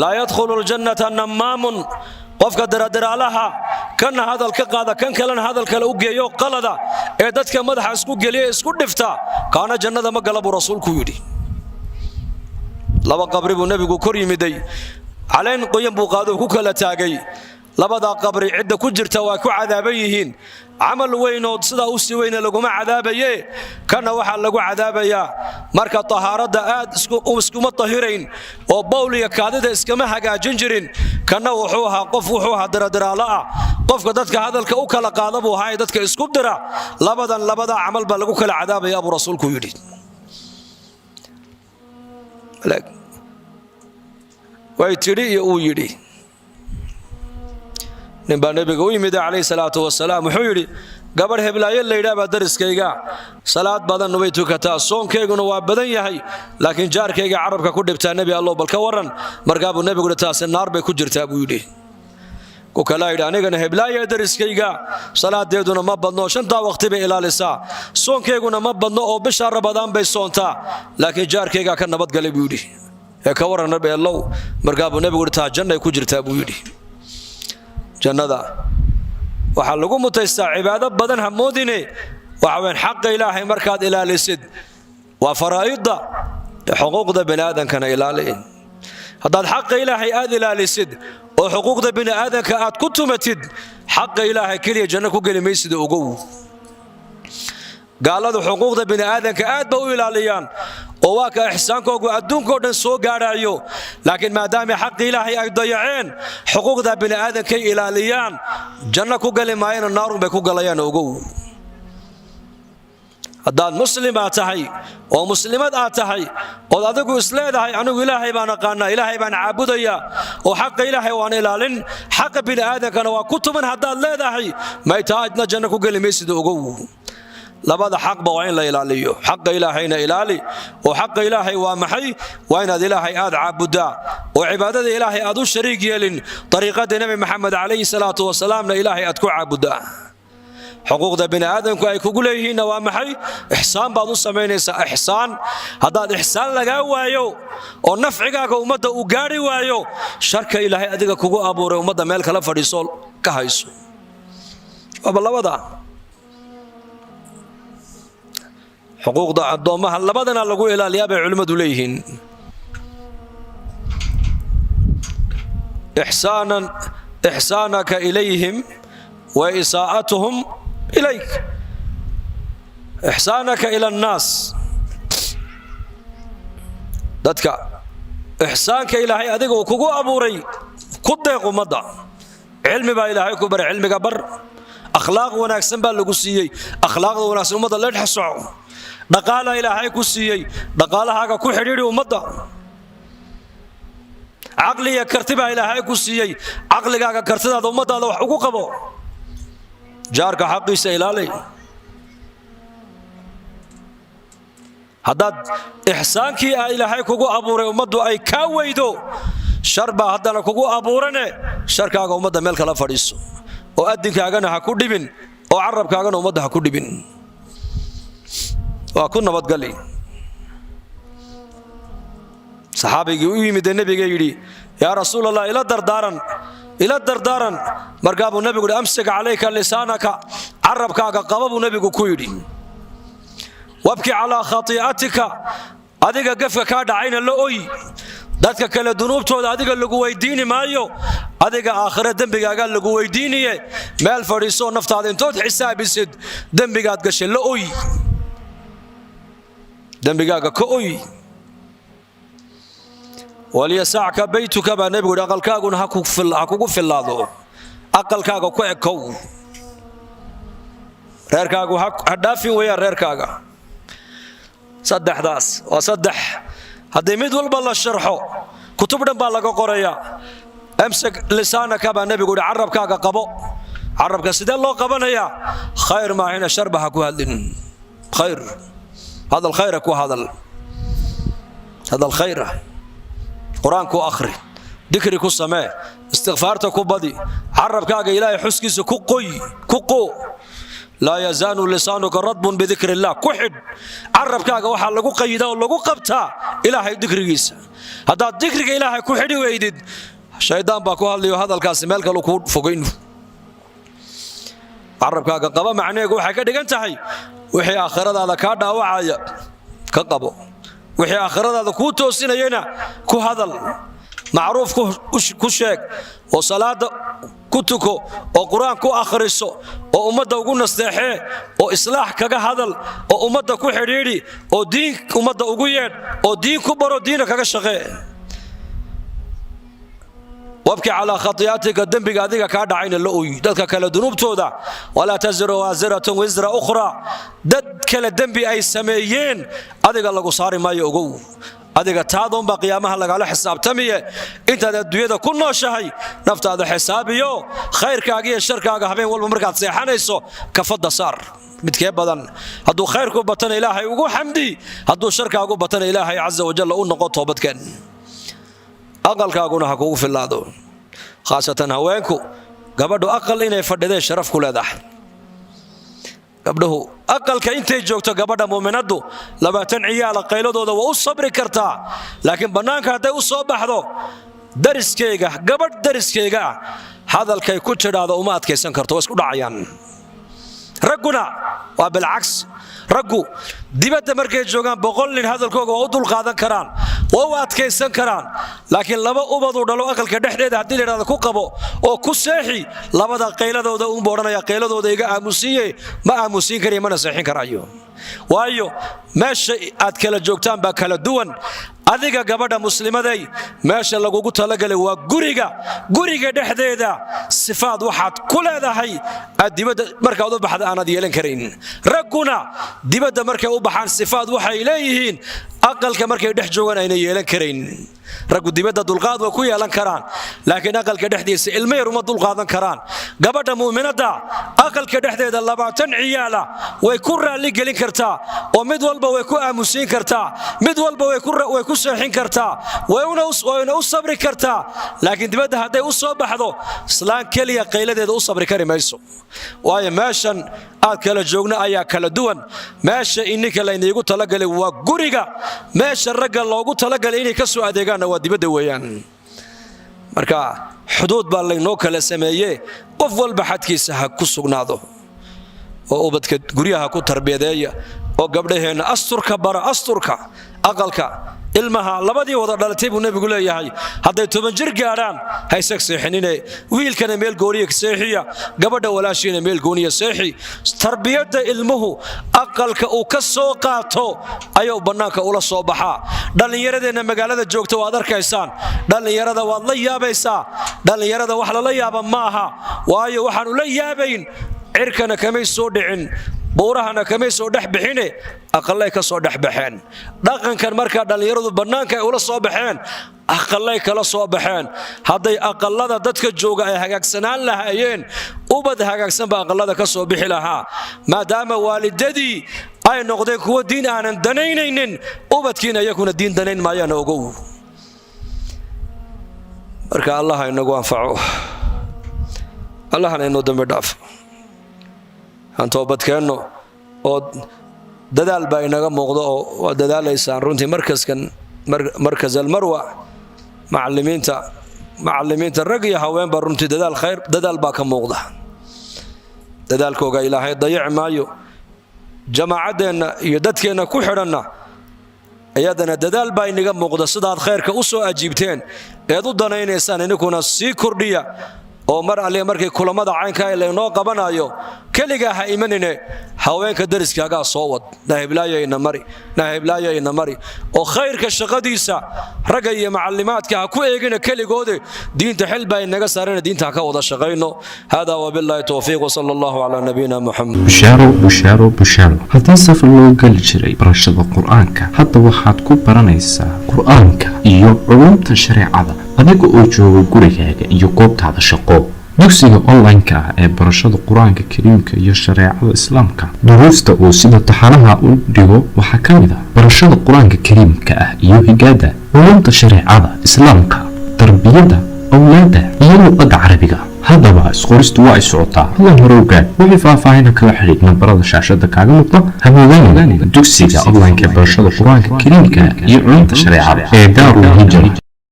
لا يدخل الجنة النمام قفك دردرالها كان هذا الكقادة كان كلن هذا الكلوجيو قلدا إدتك مدح اسكو جليه اسكو دفتا كان جنة ما قلب رسولك يدي لبا قبر النبي كريم دي علين قيم بقادو كلا تاجي لبدا قبر عدة كجرتا وكو عذابيهين عمل وينود سدا أوسي وين لقوم عذابيه كان واحد لقو عذابيه مركا طهارة آد اسكو مطهرين وبولي كادة اسكما حاجة جنجرين كان وحوها قف وحوها درا لا قف قدتك هذا الكوكل قاضبه هاي دتك اسكو درا لبدا عمل بلقو كلا عذابيه يا أبو رسولك يريد لك ويتري ويري نبى النبي قوي عليه الصلاة والسلام وحيري قبل هبلاي اللي يدابا درس كيجا صلاة بدن نبيتو كتا صوم كيجو نواب بدن يهي لكن جار كيجا عرب كود بتاع النبي الله بالكورن مرقاب النبي قلت تاس النار بيكجر تابو يدي كوكلا يداني كان هبلاي درس كيجا صلاة ديدونا ما بدنو شنتا وقت بإلى لسا صوم كيجو ما بدنو أو بشهر رمضان بيصونتا لكن جار كيجا كان نبض قلب يدي كورن النبي الله مرقاب النبي قلت تاس جنة يكجر تابو يدي جنة waxaa lagu mutaystaa cibaado badan hamoodine waxa weyn xaq ilaahay markaad ilaalisid waa faraa'ida xuquuqda bini'aadamkana ilaaliin haddaad xaq ilaahay aad ilaalisid oo xuquuqda bini'aadamka aad ku tumatid xaq ilaahay kaliya janno ku gali maysid ogow gaaladu xuquuqda bini'aadamka aad ba u ilaaliyaan oo waa ka ihsaankoodu adduunko dhan soo gaarayo laakiin maadaama xaq ilaahay ay dayaceen xuquuqda bini'aadamka ilaaliyaan janno ku gali maayeen naarun bay ku galayaan ogow haddaad muslim aad tahay oo muslimad aad tahay oo adigu isleedahay anigu ilaahay baan aqaanaa ilaahay baan caabudaya oo xaq ilaahay waan ilaalin xaq bini'aadamkana waa ku tuman haddaad leedahay ma taajna janno ku gali maysid ogow labada xaq ba waa in la ilaaliyo xaq ilaahayna ilaali oo xaq ilaahay waa maxay waa inaad ilaahay aad caabudaa oo cibaadada ilaahay aad u shariig yeelin dariiqada nabi maxamed calayhi salaatu wasalaamna ilaahay aad ku caabudaa xuquuqda bini'aadamku ay kugu leeyihiin waa maxay ihsaan baad u samaynaysaa ihsaan haddaad ihsaan laga waayo oo nafcigaaga ummadda u gaari waayo sharka ilaahay adiga kugu abuuray ummadda meel kala fadhiiso ka hayso waa labada حقوق الضوء لبدنا لقوا إلى اليابة علماء دوليهن إحسانك إليهم وإساءتهم إليك إحسانك إلى الناس دتك إحسانك إلهي أديك وكوكو أبوري كدق مضى علمي با إلهي كبر علمي كبر أخلاق وناكسن باللقسيي أخلاق وناكسن مضى لا تحسعوا dhaqaala ilaahay ku siiyay dhaqaalahaaga ku xidhiidhi ummadda aqliga kartiba ilaahay ku siiyay aqligaaga kartidaada ummaddaada wax ugu qabo jaarka xaqiisa ilaali haddaad ihsaankii ilaahay kugu abuuray ummaddu ay ka weydo sharba haddana kugu abuurane sharkaaga ummadda meel kala fadhiiso oo adinkaagana ha ku dhibin oo carabkaagana ummadda ha ku dhibin وكنا بتقلي صحابي يمد النبي يجري يا رسول الله إلى دردارا مرقاب النبي يقول أمسك عليك لسانك عربك قبب النبي كويري وابكي على خطيئتك أديك قفك كاد عين اللؤي dadka kale dunuubtooda adiga lagu weydiini maayo adiga aakhira dambigaaga lagu weydiiniye meel fadhiiso naftaada intood xisaabisid dambigaad gashay la oy dambigaaga ka oy waliyasacka baytuka baa nabigu aqalkaaguna ha kugu fillaado aqalkaaga ku ekow reerkaagu ha dhaafin weeyaan reerkaaga saddexdaas waa saddex haddii mid walba la sharxo kutub dhan baa laga qorayaa amsak lisaanaka baa nabigu carabkaaga qabo carabka sidee loo qabanayaa khayr maahina sharba ha ku hadlin khayr هذا الخير كو هذا الخير قرآن كو أخري ذكري كو سماء استغفارتك كو بدي عربكاga ilaahay xuskiisa ku qoy ku qo laa yazaalu lisaanuka radbun bidikri illah ku xidh carabkaaga waxaa lagu qayidaa oo lagu qabtaa ilaahay dikrigiisa. haddaad dikriga ilaahay ku xidhi weydid shaydaan baa ku hadlayo hadalkaasi meel kale kuu fogayn. carabkaaga qaba macnaheegu waxay ka dhigan tahay wixii aakhiradaada kaa dhaawacaya ka qabo, wixii aakhiradaada kuu toosinayana ku hadal, macruuf ku sheeg, oo salaada ku tuko, oo quraan ku akhriso, oo ummadda ugu nasteexee, oo islaax kaga hadal, oo ummadda ku xidhiidhi, oo diin ummadda ugu yeedh, oo diin ku baro, diina kaga shaqee. wabki calaa khati'aatika dembiga adiga kaa dhacayna la ooyi dadka kale dunuubtooda. walaa taziru waasiratun wisra ukhraa, dad kale dembi ay sameeyeen adiga lagu saari maayo ogow. adiga taadoonbaa qiyaamaha lagala xisaabtamiye. intaad adduunyada ku nooshahay naftaada xisaabiyo, khayrkaaga iyo sharkaaga habeen walba markaad seexanayso kafadda saar midkee badan. hadduu khayrku batana ilaahay ugu xamdi, hadduu sharkaagu batana ilaahay caza wajalla u noqo toobadkeen. aqalkaaguna ha kugu filaado, khaasatan haweenku. gabadhu aqal inay fadhideen sharaf ku leedahay. gabdhuhu aqalka intay joogto gabadha muuminaddu 20 ciyaala qayladooda waa u sabri kartaa, laakiin bannaanka hadday u soo baxdo dariskeyga, gabadh dariskeyga hadalkay ku tidhaahdo uma adkaysan karto, waa isku dhacayaan. ragguna waa bilcaks. raggu dibadda markay joogaan 100 nin hadalkooga waa u dulqaadan karaan, waa u adkaysan karaan, laakiin laba ubaduu dhalo aqalka dhexdeeda haddii la yidhahdo ku qabo oo ku seexi, labada qayladooda uunba odhanaya qayladooda iga aamusiiye, ma aamusiin karayo mana seexin karayo. waayo meesha aad kala joogtaan baa kala duwan. adiga gabadha muslimaday meesha lagugu talagalay waa guriga dhexdeeda sifaad waxaad ku leedahay aad dibadda markaad u baxda aanad yeelan karayn. ragguna dibadda markay u baxaan sifaad waxay leeyihiin aqalka markay dhex joogaan ayna yeelan karayn. raggu dibadda dulqaad way ku yeelan karaan, laakiin aqalka dhexdiisa ilmo yar uma dulqaadan karaan. gabadha muuminadda aqalka dhexdeeda 20 ciyaala way ku raalli gelin kartaa, oo mid walba way ku aamusiin kartaa, mid walba way ku seexin kartaa, wayna u sabri kartaa. laakiin dibadda hadday u soo baxdo islaan keliya qayladeeda u sabri kari mayso. waayo meeshan aad kala joogna ayaa kala duwan. meesha ininka layniigu talagalay waa guriga, meesha ragga loogu talagalay inay ka soo adeegaanna waa dibadda weeyaan. marka xuduud baa laynoo kala sameeye, qof walba xadkiisa ha ku sugnaado, oo ubadka guryaha ku tarbiyadeeya, oo gabdhaheenna asturka bara, asturka aqalka. ilmaha labadii wada dhalatay buu nebigu leeyahay hadday 10 jir gaadhaan ha isag seexinine, wiilkana meel gooniya seexiya, gabadha walaashiina meel gooniya seexi. tarbiyadda ilmuhu aqalka uu ka soo qaato ayuu bannaanka ula soo baxaa. dhallinyaradeenna magaalada joogta waad arkaysaan, dhallinyarada waad la yaabaysaa. dhallinyarada wax lala yaaba maaha, waayo waxaanu la yaabayn cirkana kamay soo dhicin, buurahana kamay soo dhex bixine, aqalay ka soo dhex baxeen. dhaqankan markaa dhallinyaradu bannaanka ay ula soo baxeen, aqalay kala soo baxeen. hadday aqalada dadka jooga ay hagaagsanaan lahaayeen, ubad hagaagsan baa aqalada ka soo bixi lahaa. maadaama waalidadii ay noqdeen kuwa diin aanan danaynaynin, ubadkiina iyakuna diin danayn maayaan ogow. marka allah inagu anfaco, allahna inoo dambi dhaafo. aan toobadkeenno oo dadaal baa inaga muuqdo, oo waa dadaalaysaan runtii. markas almarwa macallimiinta rag iyo haweenba runtii dadaal baa ka muuqda. dadaalkooga ilaahay dayaci maayo. jamaacadeenna iyo dadkeenna ku xidhanna ayadana dadaal baa inaga muuqda. sidaad khayrka u soo ajiibteen eed u danaynaysaan ininkuna sii kordhiya, oo mar alle markay kulamada caynka ay laynoo qabanayo keligaa ha imanine haweenka dariskaagaa soo wad, nahiblaayoyna mari, oo khayrka shaqadiisa ragga iyo macallimaadka ha ku eegina keligoode. diinta xil baa inaga saarana diinta ha ka wada shaqayno. hada wabillahi tawfiiq, wasala allahu calaa nabiyina muxamed. bushaaro haddii safar loo geli jiray barashada qur-aanka, hadda waxaad ku baranaysaa qur-aanka iyo culumta shareecada adiga oo jooga gurigaaga iyo goobtaada shaqo. dugsiga online-ka ah ee barashada qur-aanka kariimka iyo shareecada islaamka, duruusta uu sida taxanaha u dhigo waxaa ka mid ah barashada qur-aanka kariimka ah iyo higaada, culumta shareecada islaamka, tarbiyada awlaada iyo luqadda carabiga. haddaba isqoristu waa ay socotaa hadlan hore ogaad wixii faahfaahina kala xidhiid nambarada shaashada kaaga muuqda hamoodaan dugsiga online-ka barashada qur-aanka kariimka iyo culumta shareecada ee daarul hijra